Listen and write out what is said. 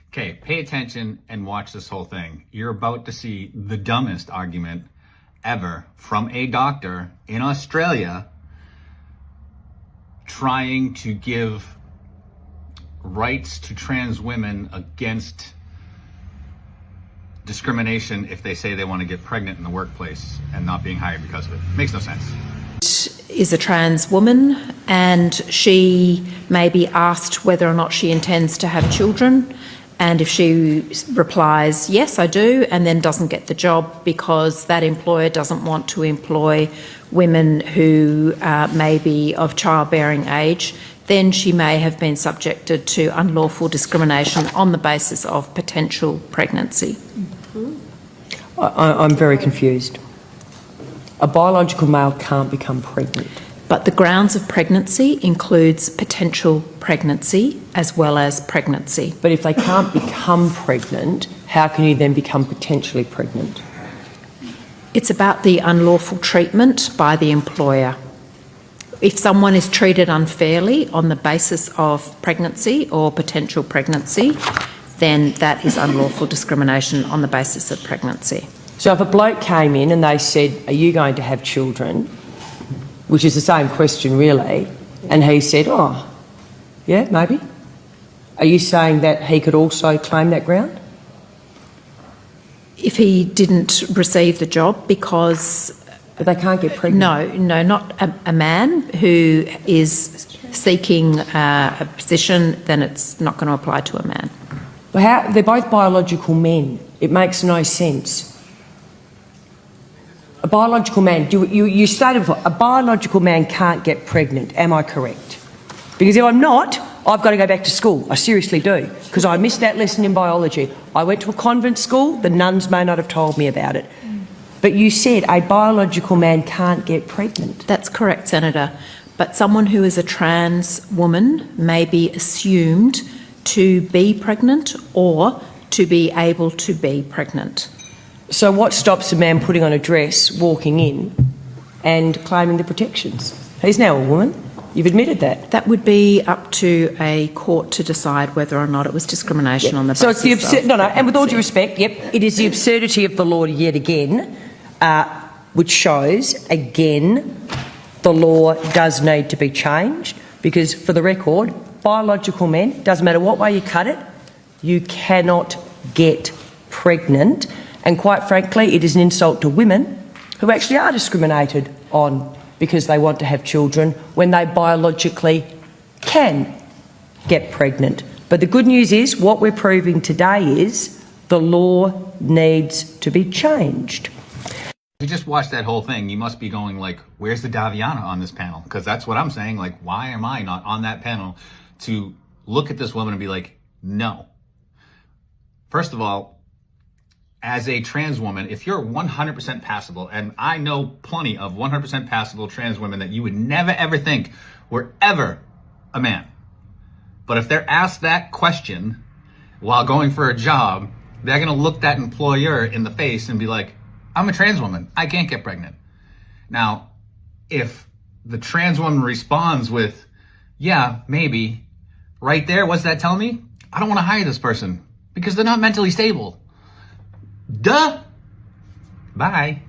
Okay, pay attention and watch this whole thing. You're about to see the dumbest argument ever from a doctor in Australia trying to give rights to trans women against discrimination if they say they want to get pregnant in the workplace and not being hired because of it. Makes no sense. Is a trans woman, and she may be asked whether or not she intends to have children, and if she replies, yes, I do, and then doesn't get the job because that employer doesn't want to employ women who may be of childbearing age, then she may have been subjected to unlawful discrimination on the basis of potential pregnancy. I'm very confused. A biological male can't become pregnant. But the grounds of pregnancy includes potential pregnancy as well as pregnancy. But if they can't become pregnant, how can you then become potentially pregnant? It's about the unlawful treatment by the employer. If someone is treated unfairly on the basis of pregnancy or potential pregnancy, then that is unlawful discrimination on the basis of pregnancy. So if a bloke came in and they said, are you going to have children? Which is the same question really, and he said, oh, yeah, maybe. Are you saying that he could also claim that ground? If he didn't receive the job because... But they can't get pregnant? No, not a man who is seeking a position, then it's not going to apply to a man. Well, they're both biological men. It makes no sense. A biological man, you stated before, a biological man can't get pregnant. Am I correct? Because if I'm not, I've got to go back to school. I seriously do, because I missed that lesson in biology. I went to a convent school. The nuns may not have told me about it. But you said a biological man can't get pregnant. That's correct, Senator. But someone who is a trans woman may be assumed to be pregnant or to be able to be pregnant. So what stops a man putting on a dress, walking in and claiming the protections? He's now a woman. You've admitted that. That would be up to a court to decide whether or not it was discrimination on the basis so it's the of no, and with all due respect, yep, it is the absurdity of the law yet again, which shows, again, the law does need to be changed because, for the record, biological men, doesn't matter what way you cut it, you cannot get pregnant. And quite frankly, it is an insult to women who actually are discriminated on because they want to have children when they biologically can get pregnant. But the good news is, what we're proving today is the law needs to be changed. If you just watch that whole thing, you must be going like, where's the Daviana on this panel? Because that's what I'm saying. Like, why am I not on that panel to look at this woman and be like, no. First of all, as a trans woman, if you're 100% passable, and I know plenty of 100% passable trans women that you would never ever think were ever a man. But if they're asked that question while going for a job, they're going to look that employer in the face and be like, I'm a trans woman, I can't get pregnant. Now, if the trans woman responds with, yeah, maybe, right there, what's that tell me? I don't want to hire this person because they're not mentally stable. Duh. Bye.